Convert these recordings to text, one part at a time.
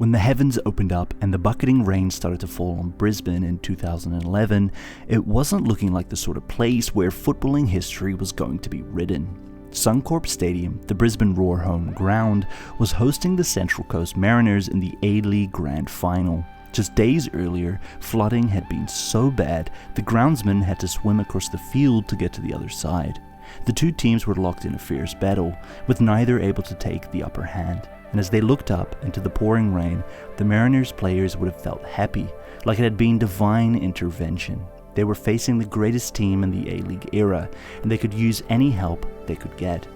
When the heavens opened up and the bucketing rain started to fall on Brisbane in 2011, it wasn't looking like the sort of place where footballing history was going to be written. Suncorp Stadium, the Brisbane Roar home ground, was hosting the Central Coast Mariners in the A-League Grand Final. Just days earlier, flooding had been so bad, the groundsman had to swim across the field to get to the other side. The two teams were locked in a fierce battle, with neither able to take the upper hand. And as they looked up into the pouring rain, the Mariners players would have felt happy, like it had been divine intervention. They were facing the greatest team in the A-League era, and they could use any help they could get.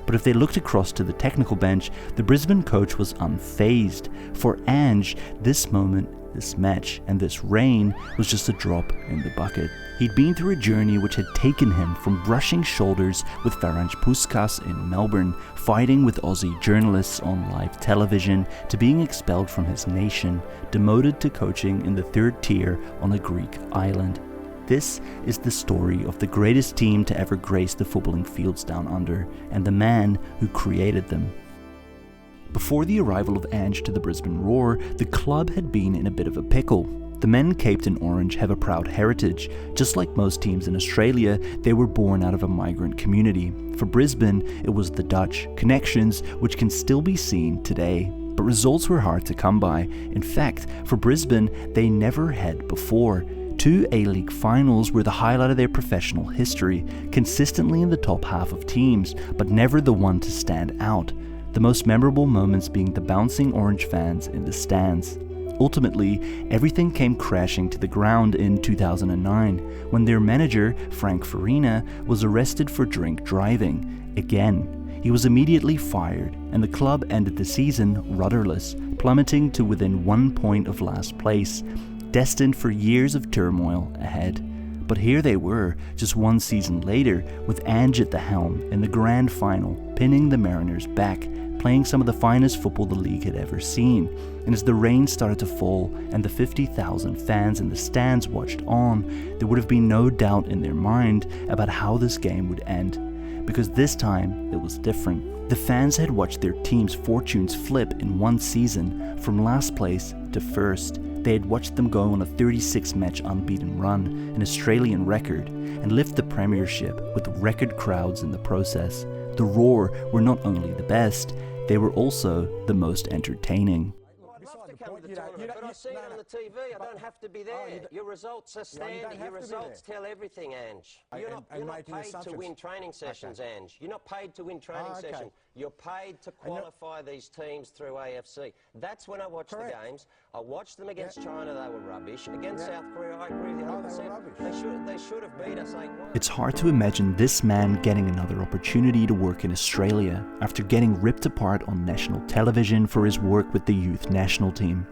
But if they looked across to the technical bench, the Brisbane coach was unfazed. For Ange, this moment, this match, and this rain was just a drop in the bucket. He'd been through a journey which had taken him from brushing shoulders with Ferenc Puskas in Melbourne, fighting with Aussie journalists on live television, to being expelled from his nation, demoted to coaching in the third tier on a Greek island. This is the story of the greatest team to ever grace the footballing fields down under, and the man who created them. Before the arrival of Ange to the Brisbane Roar, the club had been in a bit of a pickle. The men caped in orange have a proud heritage. Just like most teams in Australia, they were born out of a migrant community. For Brisbane, it was the Dutch connections, which can still be seen today. But results were hard to come by. In fact, for Brisbane, they never had before. 2 A-League finals were the highlight of their professional history, consistently in the top half of teams, but never the one to stand out. The most memorable moments being the bouncing orange fans in the stands. Ultimately, everything came crashing to the ground in 2009, when their manager, Ferenc, was arrested for drink driving. Again, he was immediately fired, and the club ended the season rudderless, plummeting to within 1 point of last place, destined for years of turmoil ahead. But here they were, just 1 season later, with Ange at the helm in the grand final, pinning the Mariners back, playing some of the finest football the league had ever seen. And as the rain started to fall and the 50,000 fans in the stands watched on, there would have been no doubt in their mind about how this game would end. Because this time, it was different. The fans had watched their team's fortunes flip in 1 season, from last place to first. They had watched them go on a 36-match unbeaten run, an Australian record, and lift the premiership with record crowds in the process. The Roar were not only the best, they were also the most entertaining. I'd love to come to the tournament, but I see it on the TV. I don't have to be there. Your results are standing. Your results tell everything, Ange. You're not paid to win training sessions, Ange. You're not paid to win training sessions. You're paid to qualify these teams through AFC. That's when I watch the games. I watched them against China, they were rubbish. Against South Korea, I agree with you 100%. They should have beat us 8-1. It's hard to imagine this man getting another opportunity to work in Australia after getting ripped apart on national television for his work with the youth national team.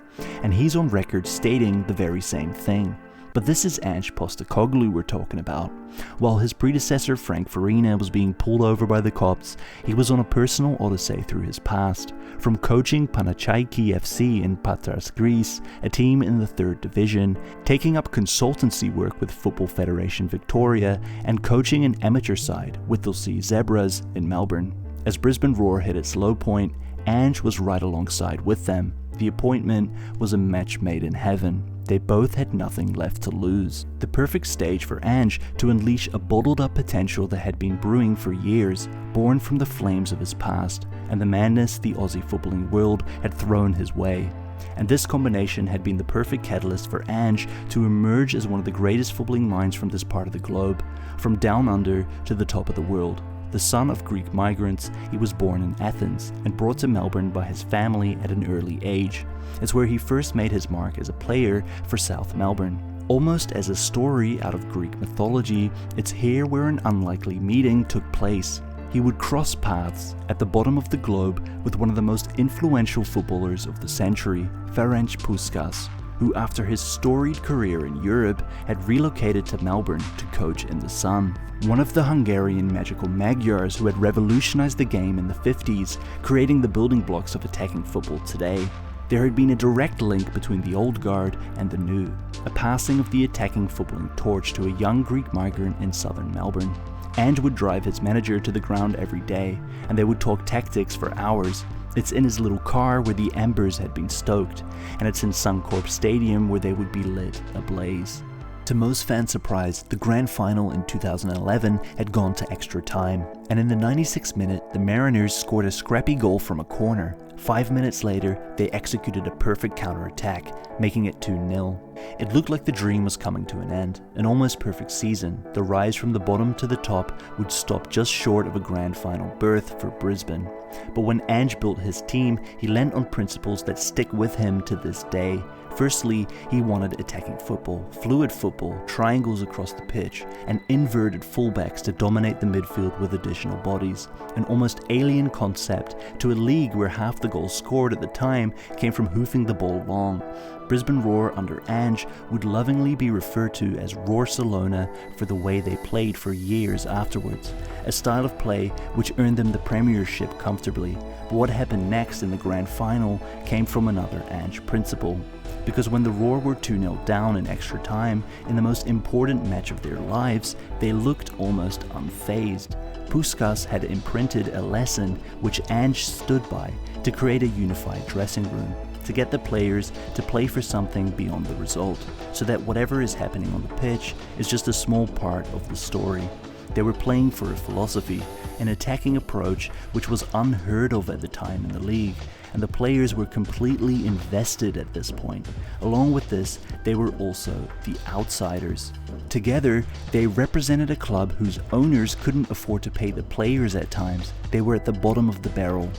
And he's on record stating the very same thing. But this is Ange Postecoglou we're talking about. While his predecessor Ferenc was being pulled over by the cops, he was on a personal odyssey through his past. From coaching Panachaiki FC in Patras, Greece, a team in the 3rd division, taking up consultancy work with Football Federation Victoria, and coaching an amateur side, Whittlesea Zebras, in Melbourne. As Brisbane Roar hit its low point, Ange was right alongside with them. The appointment was a match made in heaven. They both had nothing left to lose. The perfect stage for Ange to unleash a bottled up potential that had been brewing for years, born from the flames of his past, and the madness the Aussie footballing world had thrown his way. And this combination had been the perfect catalyst for Ange to emerge as one of the greatest footballing minds from this part of the globe, from down under to the top of the world. The son of Greek migrants, he was born in Athens and brought to Melbourne by his family at an early age. It's where he first made his mark as a player for South Melbourne. Almost as a story out of Greek mythology, it's here where an unlikely meeting took place. He would cross paths at the bottom of the globe with one of the most influential footballers of the century, Ferenc Puskas, who after his storied career in Europe had relocated to Melbourne to coach in the Sun. One of the Hungarian magical Magyars who had revolutionized the game in the 50s, creating the building blocks of attacking football today. There had been a direct link between the old guard and the new, a passing of the attacking footballing torch to a young Greek migrant in southern Melbourne. Ange would drive his manager to the ground every day, and they would talk tactics for hours. It's in his little car where the embers had been stoked, and it's in Suncorp Stadium where they would be lit ablaze. To most fans' surprise, the grand final in 2011 had gone to extra time, and in the 96th minute, the Mariners scored a scrappy goal from a corner. 5 minutes later, they executed a perfect counter-attack, making it 2-0. It looked like the dream was coming to an end, an almost perfect season. The rise from the bottom to the top would stop just short of a grand final berth for Brisbane. But when Ange built his team, he leant on principles that stick with him to this day. Firstly, he wanted attacking football, fluid football, triangles across the pitch, and inverted fullbacks to dominate the midfield with additional bodies. An almost alien concept to a league where half the goals scored at the time came from hoofing the ball long. Brisbane Roar under Ange would lovingly be referred to as Roarcelona for the way they played for years afterwards, a style of play which earned them the premiership comfortably. But what happened next in the grand final came from another Ange principle. Because when the Roar were 2-0 down in extra time, in the most important match of their lives, they looked almost unfazed. Puskas had imprinted a lesson which Ange stood by to create a unified dressing room, to get the players to play for something beyond the result, so that whatever is happening on the pitch is just a small part of the story. They were playing for a philosophy, an attacking approach which was unheard of at the time in the league, and the players were completely invested at this point. Along with this, they were also the outsiders. Together, they represented a club whose owners couldn't afford to pay the players at times. They were at the bottom of the barrel.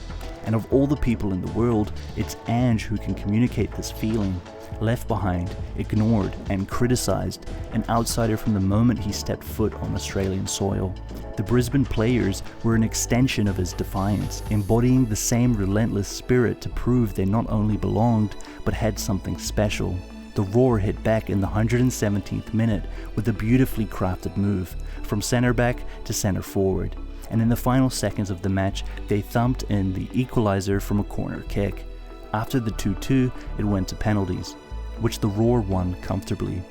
And of all the people in the world, it's Ange who can communicate this feeling. Left behind, ignored, and criticised, an outsider from the moment he stepped foot on Australian soil. The Brisbane players were an extension of his defiance, embodying the same relentless spirit to prove they not only belonged, but had something special. The Roar hit back in the 117th minute with a beautifully crafted move, from centre back to centre forward. And in the final seconds of the match, they thumped in the equalizer from a corner kick. After the 2-2, it went to penalties, which the Roar won comfortably.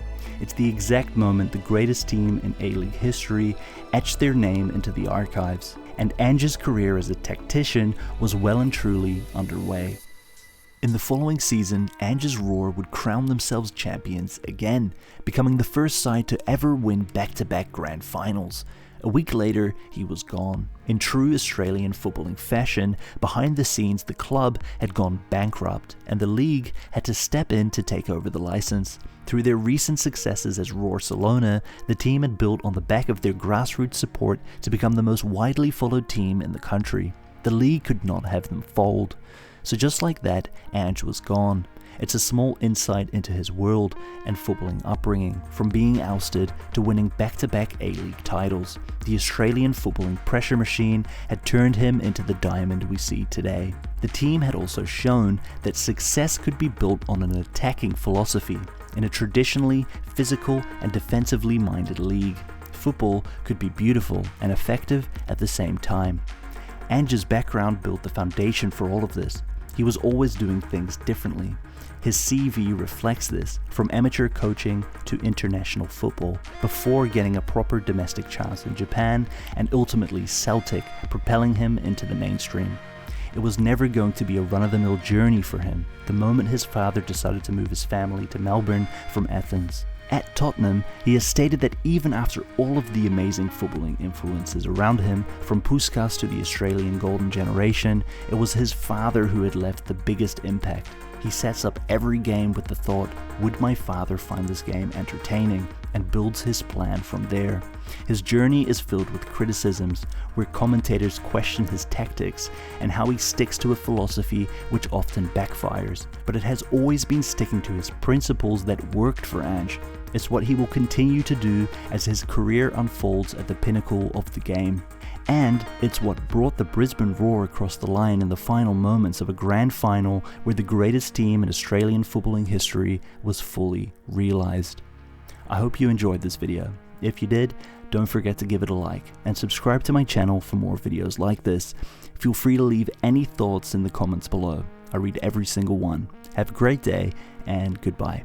It's the exact moment the greatest team in A-League history etched their name into the archives, and Ange's career as a tactician was well and truly underway. In the following season, Ange's Roar would crown themselves champions again, becoming the first side to ever win back-to-back grand finals. A week later, he was gone. In true Australian footballing fashion, behind the scenes the club had gone bankrupt, and the league had to step in to take over the license. Through their recent successes as Roarcelona, the team had built on the back of their grassroots support to become the most widely followed team in the country. The league could not have them fold. So just like that, Ange was gone. It's a small insight into his world and footballing upbringing, from being ousted to winning back-to-back A-League titles. The Australian footballing pressure machine had turned him into the diamond we see today. The team had also shown that success could be built on an attacking philosophy in a traditionally physical and defensively minded league. Football could be beautiful and effective at the same time. Ange's background built the foundation for all of this. He was always doing things differently. His CV reflects this, from amateur coaching to international football, before getting a proper domestic chance in Japan and ultimately Celtic, propelling him into the mainstream. It was never going to be a run-of-the-mill journey for him the moment his father decided to move his family to Melbourne from Athens. At Tottenham, he has stated that even after all of the amazing footballing influences around him, from Puskas to the Australian Golden Generation, it was his father who had left the biggest impact. He sets up every game with the thought, would my father find this game entertaining, and builds his plan from there. His journey is filled with criticisms, where commentators question his tactics and how he sticks to a philosophy which often backfires, but it has always been sticking to his principles that worked for Ange. It's what he will continue to do as his career unfolds at the pinnacle of the game. And it's what brought the Brisbane Roar across the line in the final moments of a grand final where the greatest team in Australian footballing history was fully realised. I hope you enjoyed this video. If you did, don't forget to give it a like and subscribe to my channel for more videos like this. Feel free to leave any thoughts in the comments below. I read every single one. Have a great day and goodbye.